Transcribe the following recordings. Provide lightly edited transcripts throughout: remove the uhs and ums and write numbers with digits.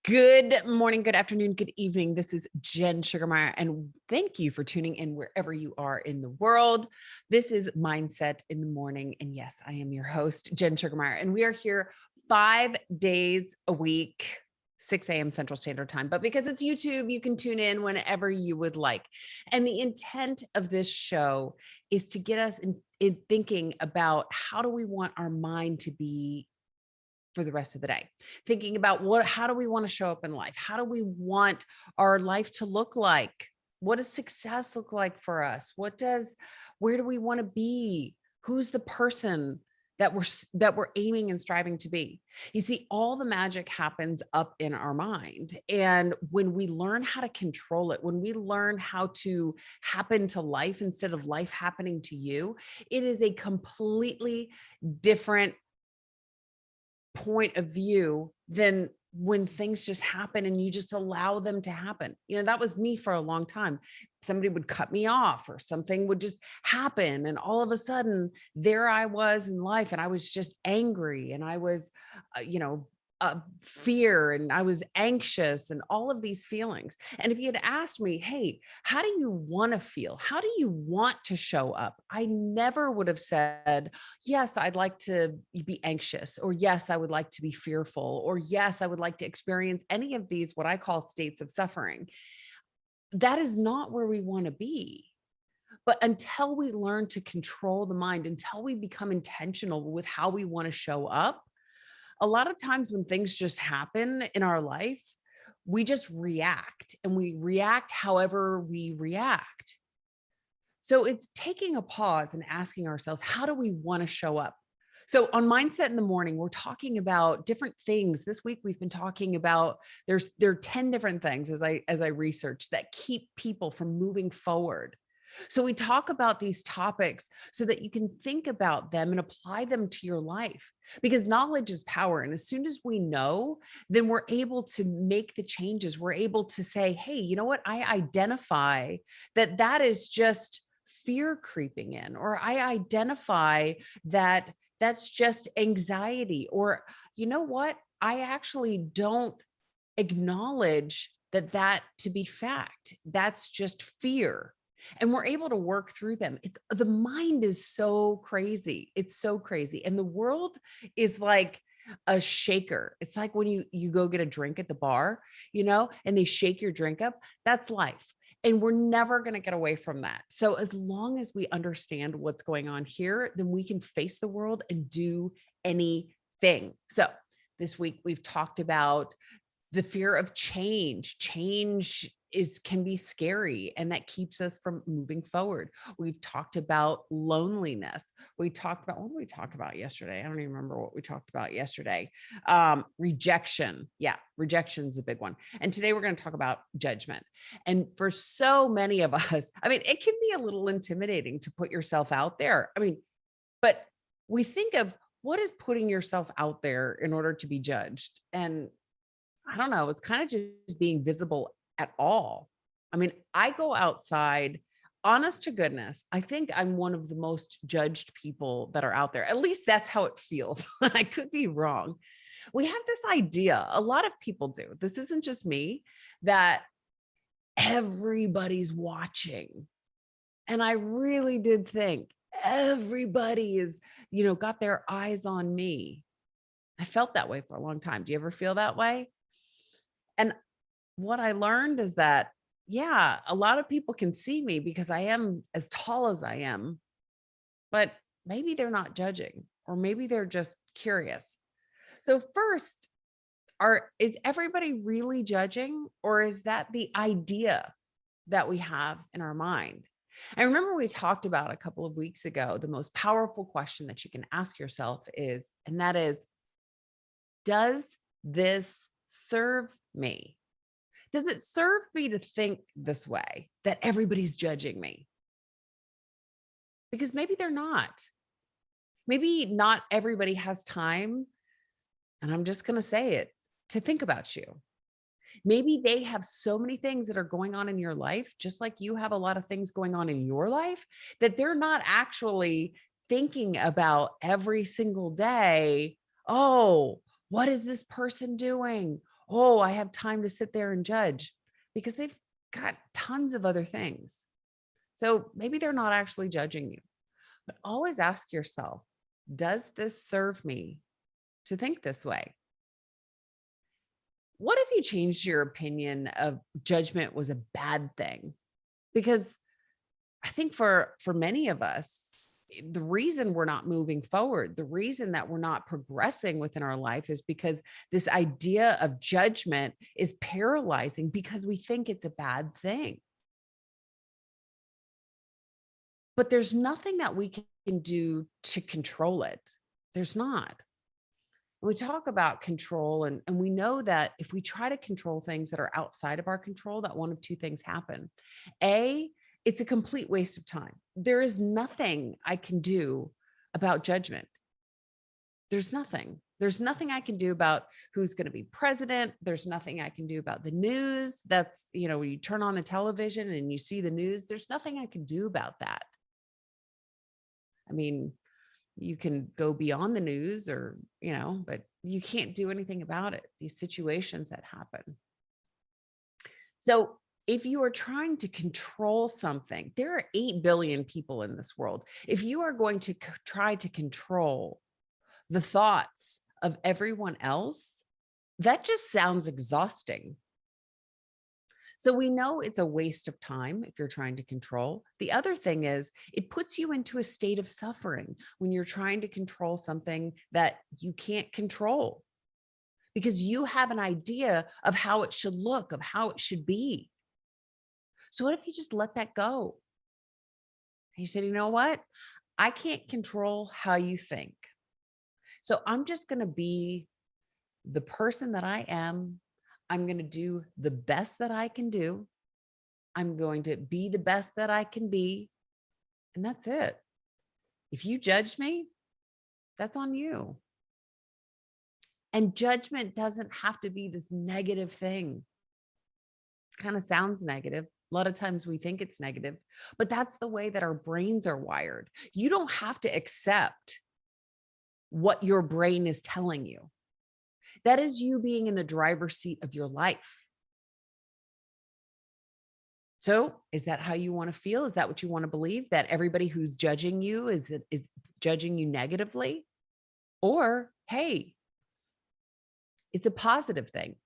Good morning, good afternoon, good evening. This is Jen Sugarmeyer, and thank you for tuning in wherever you are in the world. This is Mindset in the Morning. And yes, I am your host, Jen Sugarmeyer, and we are here 5 days a week, 6 a.m. Central Standard Time. But because it's YouTube, you can tune in whenever you would like. And the intent of this show is to get us in thinking about how do we want our mind to be for the rest of the day, thinking about how do we want to show up in life? How do we want our life to look like? What does success look like for us? Where do we want to be? Who's the person that we're aiming and striving to be? You see, all the magic happens up in our mind. And when we learn how to control it, when we learn how to happen to life instead of life happening to you, it is a completely different point of view than when things just happen and you just allow them to happen. That was me for a long time. Somebody would cut me off or something would just happen. And all of a sudden there I was in life and I was just angry and I was, fear and I was anxious and all of these feelings. And if you had asked me, hey, how do you want to feel? How do you want to show up? I never would have said, yes, I'd like to be anxious, or yes, I would like to be fearful, or yes, I would like to experience any of these, what I call states of suffering. That is not where we want to be. But until we learn to control the mind, until we become intentional with how we want to show up, a lot of times when things just happen in our life, we just react and we react however we react. So it's taking a pause and asking ourselves, how do we want to show up? So on Mindset in the Morning, we're talking about different things. This week we've been talking about there are 10 different things as I research that keep people from moving forward. So we talk about these topics so that you can think about them and apply them to your life, because knowledge is power. And as soon as we know, then we're able to make the changes. We're able to say, hey, you know what? I identify that is just fear creeping in, or I identify that that's just anxiety, or you know what? I actually don't acknowledge that to be fact. That's just fear. And we're able to work through them. The mind is so crazy. It's so crazy. And the world is like a shaker. It's like when you go get a drink at the bar, and they shake your drink up. That's life. And we're never going to get away from that. So as long as we understand what's going on here, then we can face the world and do anything. So this week we've talked about the fear of change. Change can be scary, and that keeps us from moving forward. We've talked about loneliness. What did we talk about yesterday? I don't even remember what we talked about yesterday. Rejection. Yeah, rejection's a big one. And today we're going to talk about judgment. And for so many of us, it can be a little intimidating to put yourself out there. But we think of what is putting yourself out there in order to be judged. And I don't know, it's kind of just being visible at all. I go outside, honest to goodness, I think I'm one of the most judged people that are out there. At least that's how it feels. I could be wrong. We have this idea, a lot of people do, this isn't just me, that everybody's watching. And I really did think everybody is, got their eyes on me. I felt that way for a long time. Do you ever feel that way? And what I learned is that, yeah, a lot of people can see me because I am as tall as I am, but maybe they're not judging, or maybe they're just curious. So first, is everybody really judging, or is that the idea that we have in our mind? I remember we talked about a couple of weeks ago, the most powerful question that you can ask yourself is, and that is, does this serve me? Does it serve me to think this way, that everybody's judging me? Because maybe they're not. Maybe not everybody has time, and I'm just going to say it, to think about you. Maybe they have so many things that are going on in your life, just like you have a lot of things going on in your life, that they're not actually thinking about every single day, oh, what is this person doing? Oh, I have time to sit there and judge, because they've got tons of other things. So maybe they're not actually judging you, but always ask yourself, does this serve me to think this way? What if you changed your opinion of judgment was a bad thing? Because I think for many of us, the reason we're not moving forward, the reason that we're not progressing within our life is because this idea of judgment is paralyzing, because we think it's a bad thing. But there's nothing that we can do to control it. There's not. We talk about control, and we know that if we try to control things that are outside of our control, that one of two things happen. A, it's a complete waste of time. There is nothing I can do about judgment. There's nothing. There's nothing I can do about who's going to be president. There's nothing I can do about the news. That's, when you turn on the television and you see the news, there's nothing I can do about that. I mean, you can go beyond the news, or, but you can't do anything about it, these situations that happen. So if you are trying to control something, there are 8 billion people in this world. If you are going to try to control the thoughts of everyone else, that just sounds exhausting. So we know it's a waste of time if you're trying to control. The other thing is, it puts you into a state of suffering when you're trying to control something that you can't control, because you have an idea of how it should look, of how it should be. So what if you just let that go? You said, you know what? I can't control how you think. So I'm just going to be the person that I am. I'm going to do the best that I can do. I'm going to be the best that I can be. And that's it. If you judge me, that's on you. And judgment doesn't have to be this negative thing. It kind of sounds negative. A lot of times we think it's negative, but that's the way that our brains are wired. You don't have to accept what your brain is telling you. That is you being in the driver's seat of your life. So is that how you want to feel? Is that what you want to believe? That everybody who's judging you is judging you negatively? Or, hey, it's a positive thing.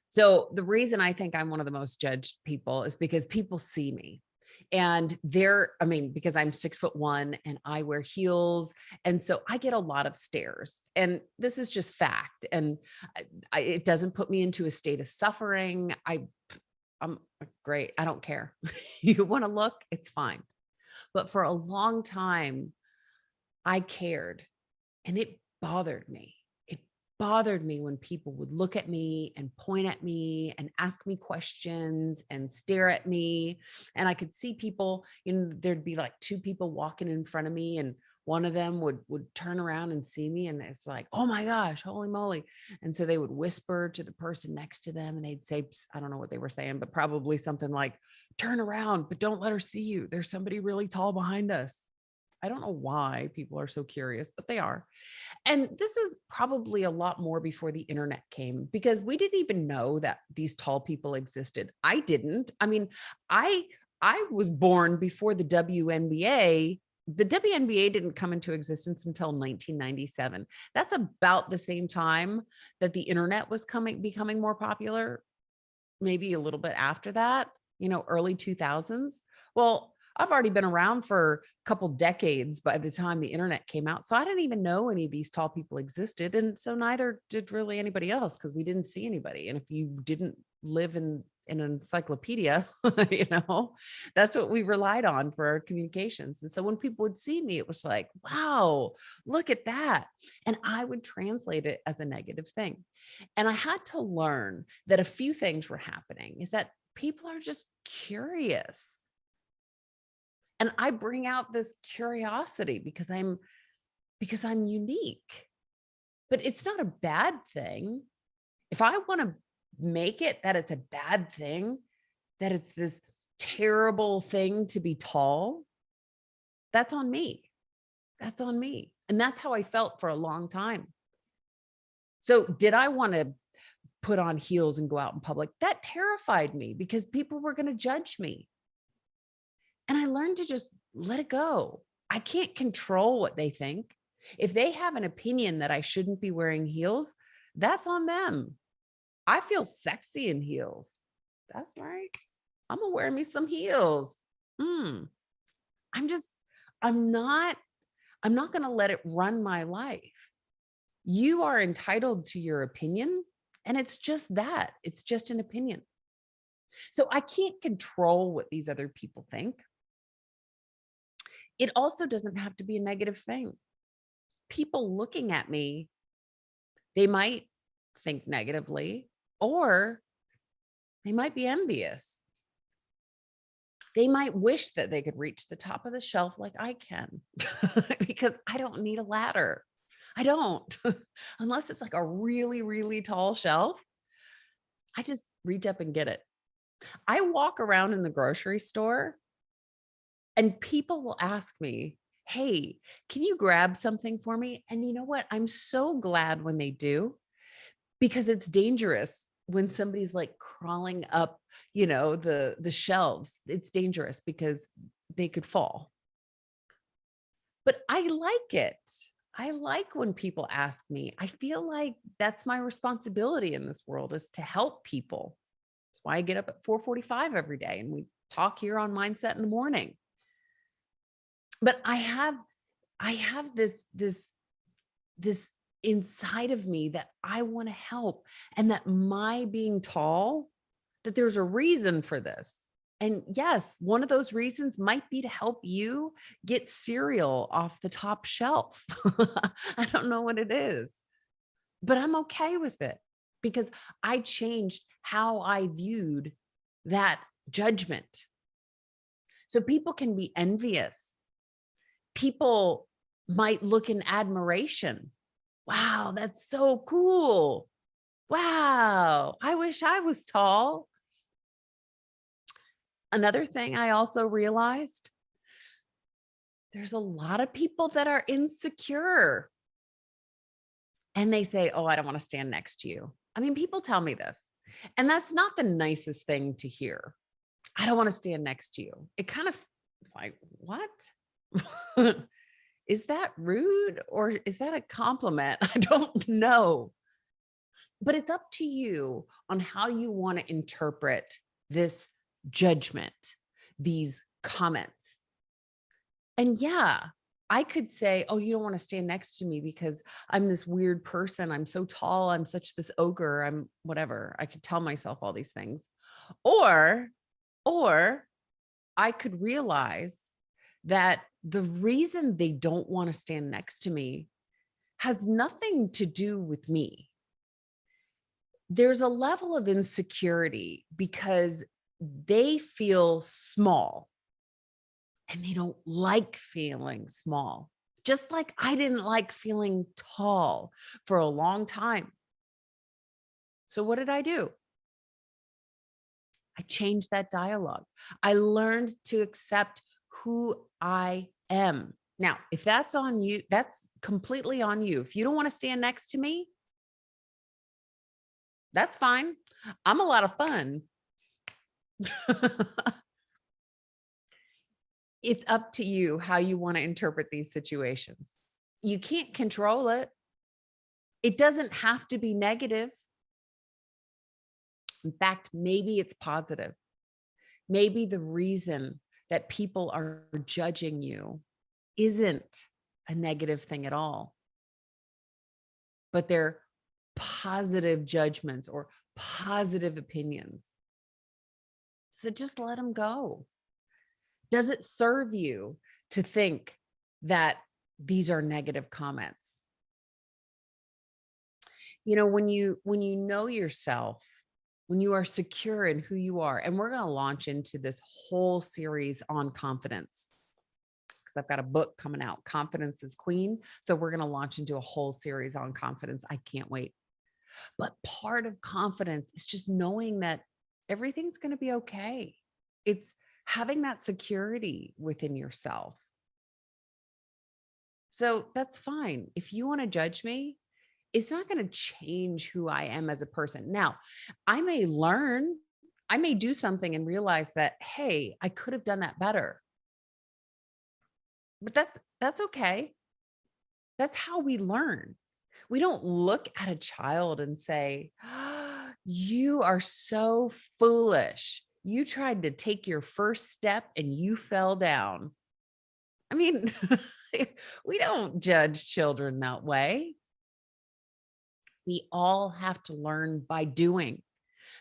So the reason I think I'm one of the most judged people is because people see me. And because I'm 6'1" and I wear heels. And so I get a lot of stares, and this is just fact. And it doesn't put me into a state of suffering. I'm great. I don't care. You want to look, it's fine. But for a long time, I cared, and it bothered me. It bothered me when people would look at me and point at me and ask me questions and stare at me. And I could see people, there'd be like two people walking in front of me, and one of them would turn around and see me, and it's like, oh my gosh, holy moly. And so they would whisper to the person next to them, and they'd say, I don't know what they were saying, but probably something like, turn around, but don't let her see you. There's somebody really tall behind us. I don't know why people are so curious, but they are. And this is probably a lot more before the internet came, because we didn't even know that these tall people existed. I didn't. I mean, I was born before the WNBA. The WNBA didn't come into existence until 1997. That's about the same time that the internet was becoming more popular, maybe a little bit after that, early 2000s. Well, I've already been around for a couple decades by the time the internet came out. So I didn't even know any of these tall people existed. And so neither did really anybody else, because we didn't see anybody. And if you didn't live in an encyclopedia, that's what we relied on for our communications. And so when people would see me, it was like, wow, look at that. And I would translate it as a negative thing. And I had to learn that a few things were happening, is that people are just curious. And I bring out this curiosity because I'm unique. But it's not a bad thing. If I want to make it that it's a bad thing, that it's this terrible thing to be tall, that's on me. That's on me. And that's how I felt for a long time. So did I want to put on heels and go out in public. That terrified me because people were going to judge me. And I learned to just let it go. I can't control what they think. If they have an opinion that I shouldn't be wearing heels, that's on them. I feel sexy in heels. That's right. I'm gonna wear me some heels. I'm just, I'm not, I'm not gonna let it run my life. You are entitled to your opinion, and it's just that. It's just an opinion. So I can't control what these other people think. It also doesn't have to be a negative thing. People looking at me, they might think negatively, or they might be envious. They might wish that they could reach the top of the shelf like I can, because I don't need a ladder. I don't, unless it's like a really, really tall shelf. I just reach up and get it. I walk around in the grocery store and people will ask me, hey, can you grab something for me? And you know what? I'm so glad when they do, because it's dangerous when somebody's like crawling up, the shelves. It's dangerous because they could fall. But I like it. I like when people ask me. I feel like that's my responsibility in this world, is to help people. That's why I get up at 4:45 every day and we talk here on Mindset in the Morning. But I have this inside of me that I want to help, and that my being tall, that there's a reason for this. And yes, one of those reasons might be to help you get cereal off the top shelf. I don't know what it is, but I'm okay with it because I changed how I viewed that judgment. So people can be envious. People might look in admiration. Wow, that's so cool. Wow, I wish I was tall. Another thing I also realized, there's a lot of people that are insecure and they say, oh, I don't want to stand next to you. I mean, people tell me this, and that's not the nicest thing to hear. I don't want to stand next to you. It kind of, it's like, what? Is that rude or is that a compliment? I don't know. But it's up to you on how you want to interpret this judgment, these comments. And yeah, I could say, oh, you don't want to stand next to me because I'm this weird person. I'm so tall. I'm such this ogre. I'm whatever. I could tell myself all these things. Or I could realize that the reason they don't want to stand next to me has nothing to do with me. There's a level of insecurity because they feel small and they don't like feeling small. Just like I didn't like feeling tall for a long time. So what did I do? I changed that dialogue. I learned to accept who I am. Now, if that's on you, that's completely on you. If you don't want to stand next to me, that's fine. I'm a lot of fun. It's up to you how you want to interpret these situations. You can't control it. It doesn't have to be negative. In fact, maybe it's positive. Maybe the reason that people are judging you isn't a negative thing at all, but they're positive judgments or positive opinions. So just let them go. Does it serve you to think that these are negative comments? When you know yourself, when you are secure in who you are, and we're going to launch into this whole series on confidence, because I've got a book coming out, Confidence is Queen. So we're going to launch into a whole series on confidence. I can't wait. But part of confidence is just knowing that everything's going to be okay. It's having that security within yourself. So that's fine. If you want to judge me, it's not going to change who I am as a person. Now, I may learn, I may do something and realize that, hey, I could have done that better. But that's okay. That's how we learn. We don't look at a child and say, "Ah, you are so foolish. You tried to take your first step and you fell down." I mean, we don't judge children that way. We all have to learn by doing.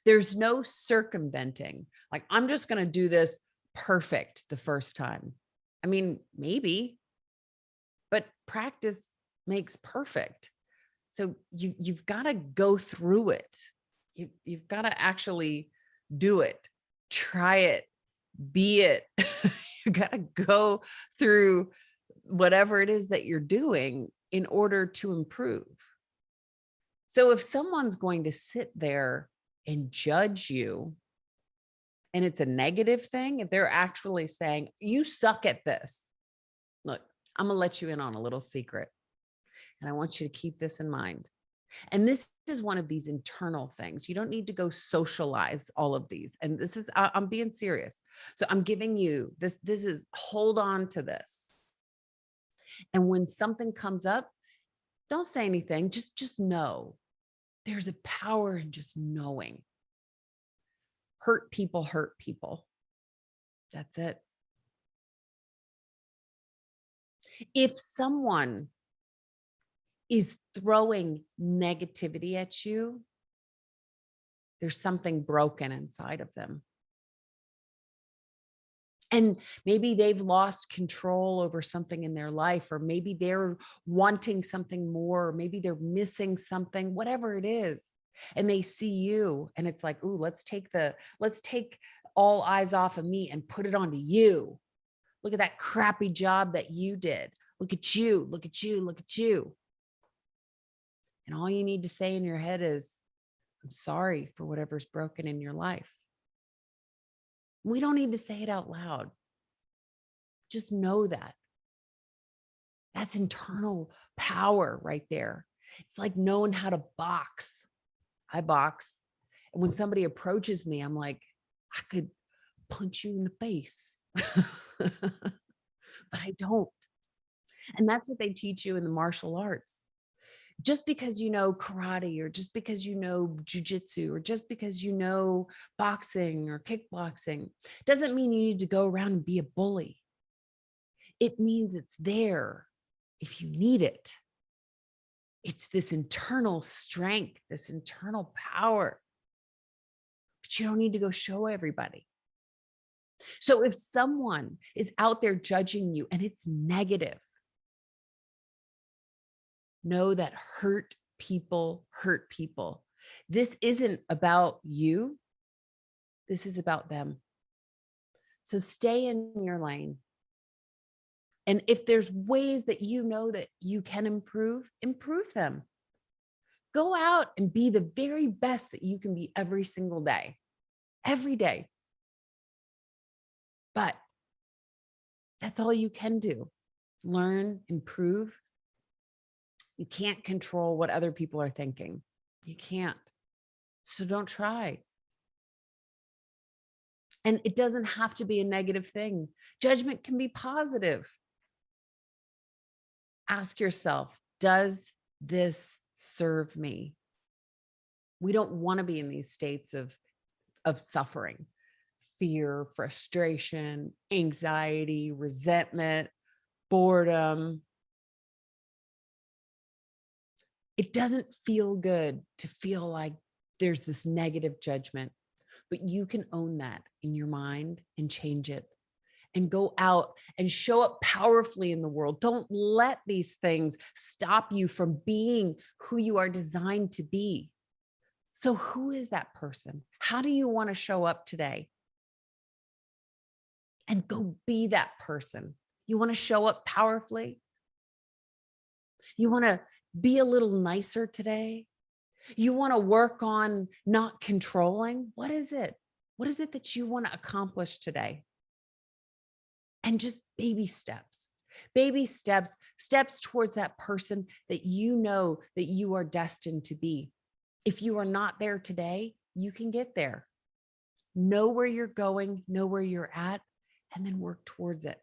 There's no circumventing. Like, I'm just going to do this perfect the first time. I mean, maybe, but practice makes perfect. So you've got to go through it. You've got to actually do it, try it, be it. You got to go through whatever it is that you're doing in order to improve. So if someone's going to sit there and judge you, and it's a negative thing, if they're actually saying, you suck at this, look, I'm going to let you in on a little secret. And I want you to keep this in mind. And this is one of these internal things. You don't need to go socialize all of these. And this is, I'm being serious. So I'm giving you this, hold on to this. And when something comes up, don't say anything. Just know. There's a power in just knowing. Hurt people hurt people. That's it. If someone is throwing negativity at you, there's something broken inside of them. And maybe they've lost control over something in their life, or maybe they're wanting something more, or maybe they're missing something, whatever it is. And they see you and it's like, ooh, let's take all eyes off of me and put it onto you. Look at that crappy job that you did. Look at you, look at you, look at you. And all you need to say in your head is, I'm sorry for whatever's broken in your life. We don't need to say it out loud. Just know that. That's internal power right there. It's like knowing how to box. I box. And when somebody approaches me, I'm like, I could punch you in the face, but I don't. And that's what they teach you in the martial arts. Just because you know karate, or just because you know jujitsu, or just because you know boxing or kickboxing, doesn't mean you need to go around and be a bully. It means it's there if you need it. It's this internal strength, this internal power, but you don't need to go show everybody. So if someone is out there judging you and it's negative, know that hurt people hurt people. This isn't about you. This is about them. So stay in your lane. And if there's ways that you know that you can improve them. Go out and be the very best that you can be every single day, every day. But that's all you can do. Learn, improve. You can't control what other people are thinking. You can't. So don't try. And it doesn't have to be a negative thing. Judgment can be positive. Ask yourself, does this serve me? We don't want to be in these states of suffering, fear, frustration, anxiety, resentment, boredom. It doesn't feel good to feel like there's this negative judgment, but you can own that in your mind and change it and go out and show up powerfully in the world. Don't let these things stop you from being who you are designed to be. So who is that person? How do you want to show up today? And go be that person. You want to show up powerfully? You want to be a little nicer today? You want to work on not controlling? What is it? What is it that you want to accomplish today? And just baby steps. Baby steps, steps towards that person that you know that you are destined to be. If you are not there today, you can get there. Know where you're going, know where you're at, and then work towards it.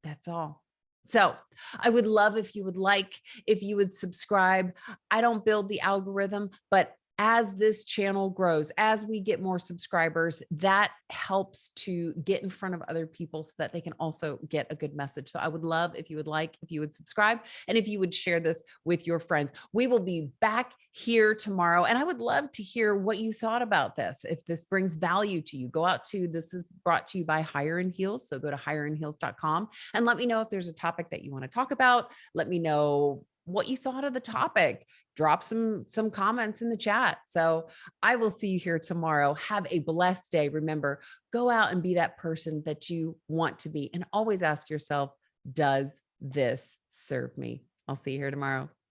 That's all. So I would love if you would subscribe. I don't build the algorithm, but as this channel grows, as we get more subscribers, that helps to get in front of other people so that they can also get a good message. So I would love if you would subscribe and if you would share this with your friends. We will be back here tomorrow. And I would love to hear what you thought about this. If this brings value to you, this is brought to you by Higher in Heels. So go to higherinheels.com and let me know if there's a topic that you want to talk about. Let me know what you thought of the topic. Drop some comments in the chat. So I will see you here tomorrow. Have a blessed day. Remember, go out and be that person that you want to be. And always ask yourself, does this serve me? I'll see you here tomorrow.